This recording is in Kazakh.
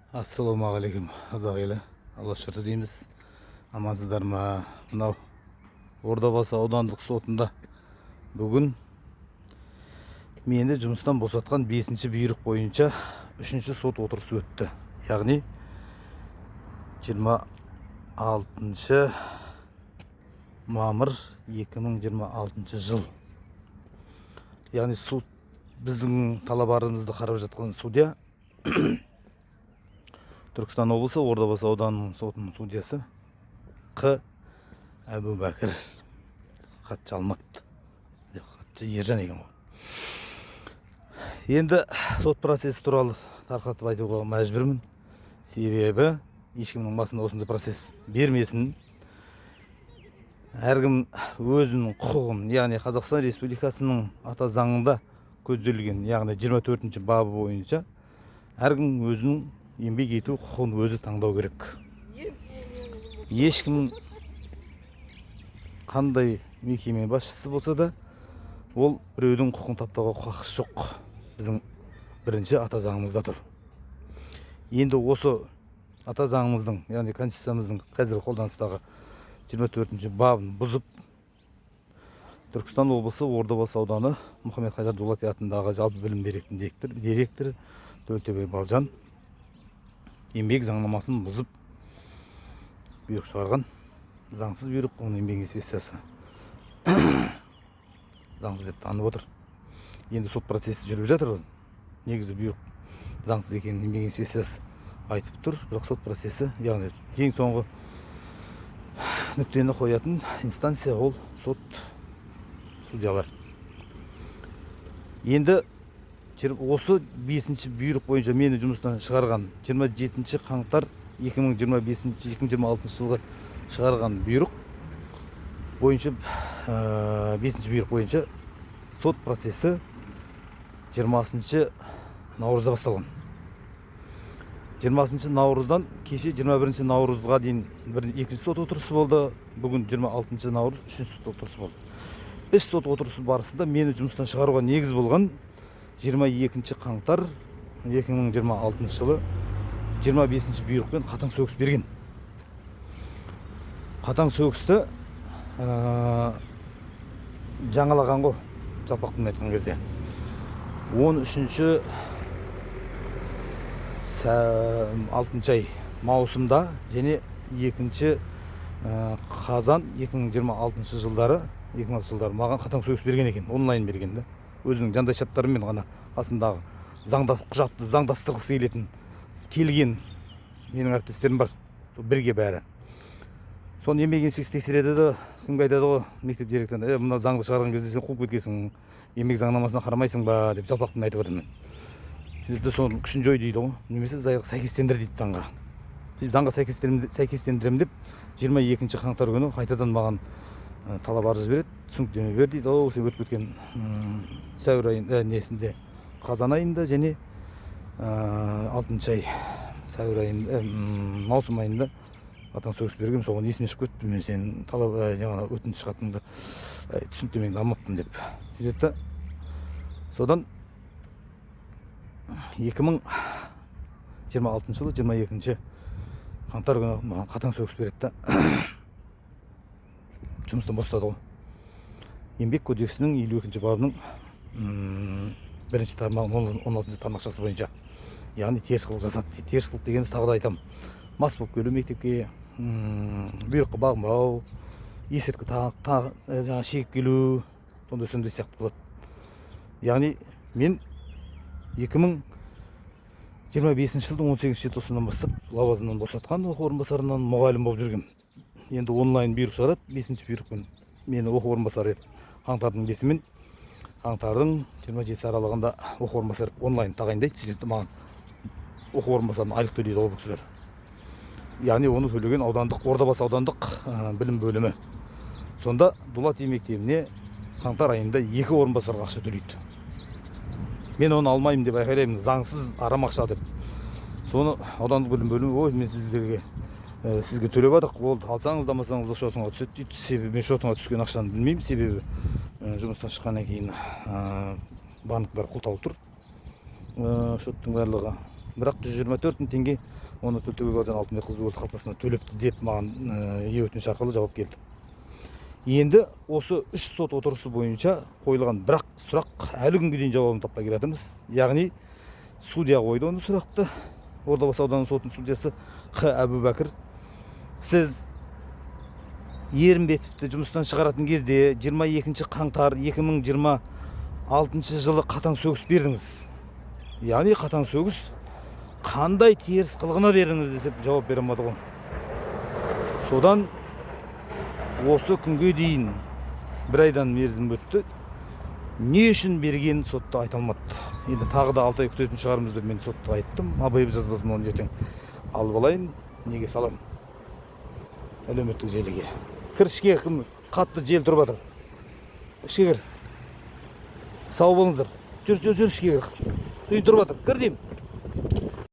Ассалаумағалейкум қазақ елі, Алла шүкір дейміз. Амансыздар ма? Мынау Ордабасы аудандық сотында бүгін мені жұмыстан босатқан 5-ші бұйрық бойынша 3-ші сот отырысы өтті. Яғни 26 мамыр 2026 жыл. Яғни суд біздің талап-арызымызды қарап жатқан судья Түркістан облысы Ордабасы ауданының сотының судьясы Қ. Әбубәкір. Хатшы Алмат. Хатшы Ержан екен ғой. Енді сот процесі туралы тарқатып айтуға мәжбүрмін. Себебі ешкімнің басында осындай процесс бермесін. Әркім өзінің құқығын, яғни Қазақстан Республикасының ата заңында көзделген, яғни 24-ші бабы бойынша әркім өзінің еңбек ету құқығын өзі таңдау керек. Ешкім қандай мекеме басшысы болса да, ол біреудің құқығын таптауға хақысы жоқ. Біздің бірінші ата заңымызда тұр. Енді осы ата заңымыздың, яғни конституциямыздың қазір қолданыстағы 24-ші бабын бұзып, Түркістан облысы Ордабасы ауданы Мұхаммед Хайдар Дулати атындағы жалпы білім беретін директоры Төлтебай Балжан еңбек заңнамасын бұзып бұйрық шығарған. Заңсыз бұйрық, оның еңбек инспекциясы заңсыз деп танып отыр. Енді сот процесі жүріп жатыр. Негізі бұйрық заңсыз екенін еңбек инспекциясы айтып тұр, бірақ сот процесі, яғни ең соңғы нүктені қоятын инстанция ол сот судьялар. Енді осы 5-ші бұйрық бойынша мені жұмыстан шығарған 27 қаңтар 2026 жылғы шығарған бұйрық бойынша 5-ші бұйрық бойынша сот процесі 20 наурызда басталған. 20 наурыздан кеше 21 наурызға дейін 2-ші сот отырысы болды. Бүгін 26 наурыз 3-ші сот отырысы болды. Үш сот отырысы барысында мені жұмыстан шығаруға негіз болған 22 қаңтар 2026 жылы 25-ші бұйрықпен қатаң сөгіс берген. Қатаң сөгісті жаңалаған ғой, жалпақтың айтқан кезде. 13-ші 6 ай маусымда және 2-ші қазан 2026 жылдары маған қатаң сөгіс берген екен, онлайн берген да. Өзінің жандай шаптарымен ғана қасындағы құжатты заңдастырғысы келген менің әріптестерім бар, бірге бәрі. Соны еңбек инспекциясы тексереді де, кімге айтады ғой, мектеп директорына, мына заңды шығарған кезде сен қуып кеткенсің, еңбек заңнамасына қарамайсың ба деп жалпақтың айтып отырмын. Сөйтті соның күшін жой дейді ғой, немесе сәйкестендір дейді заңға. Заңға сәйкестендірем деп 22 қаңтар күні қайтадан маған талап арыз береді, түсініктеме бер дейді. Ол өтіп кеткен сәуір айында несінде, қазан айында және 6 ай сәуір айында, маусым айында қатаң сөгіс берген. Соған есіме шығып кетті, мен сен талап өтініш хатыңды түсініктемеңді алмаппын деп. Сөйтті. Содан 2026 жылы 22 қаңтар күні қатаң сөгіс береді. Жұмыстан босатады ғой. Еңбек кодексінің 52-ші бабының 1-ші тармағының 16-ші тармақшасы бойынша, яғни теріс қылық жасады. Теріс қылық дегеніміз тағы да айтамын. Мас болып келу мектепке, бұйрыққа бағынбау, есірткі шегіп келу, сондай сияқты болады. Яғни мен 2025 жылдың 18 желтоқсанынан бастап лауазымнан босатқан оқу орынбасарынан мұғалім болып жүргем. Енді онлайн бұйрық шығарады, 5-ші бұйрықпен мені оқу орынбасары етіп, қаңтардың 5-мен қаңтардың 27 аралығында оқу орынбасары онлайн тағайындайды. Сөйтті маған оқу орынбасарының айлық төлейді ол кісілер. Яғни оны төлеген Ордабасы аудандық білім бөлімі. Сонда Дулати мектебіне қаңтар айында 2 орынбасарға ақша төлейді. Мен оны алмаймын деп айқайлаймын, заңсыз арам ақша деп. Соны аудандық білім бөлімі, ой, мен сізге төлеп адық, ол алсаңыз дамасаңыз шотыңа түседі дейді. Себебі мен шотыңа түскен ақшаны білмеймін, себебі жұмыстан шыққаннан кейін банктар құлталып тұр. Шоттың барлығы бірақ 124 мың теңге оны Төлтөбек Алтынбек қызы өлді қалтасына төлепті деп маған өтініш арқылы жауап келді. Енді осы 3 сот отырысы бойынша қойылған бірақ сұрақ әлі күнге дейін жауабын таппай келе жатырмыз. Яғни судья қойды оны сұрақты. Ордабасы ауданы сотының судьясы Қ. Әбубәкір, сіз Ерімбетовті жұмыстан шығаратын кезде 22 қаңтар 2026 жылы қатаң сөгіс бердіңіз. Яғни қатаң сөгіс қандай теріс қылығына бердіңіз десеп жауап бере алмады ғой. Содан осы күнге дейін бір айдан мерзім өтті. Не үшін берген сотта айта алмады. Енді тағы да 6 ай күтетін шығармыз деп мен сотта айттым. Абай жазбасын оны ертең алып алайын. Неге салам? Әлеуметтік желіге. Кір ішке, кім қатты жел тұрып жатыр. Ішке кір. Сау болыңыздар. Жүр ішке кір. Түйін тұрып жатыр. Кір деймін.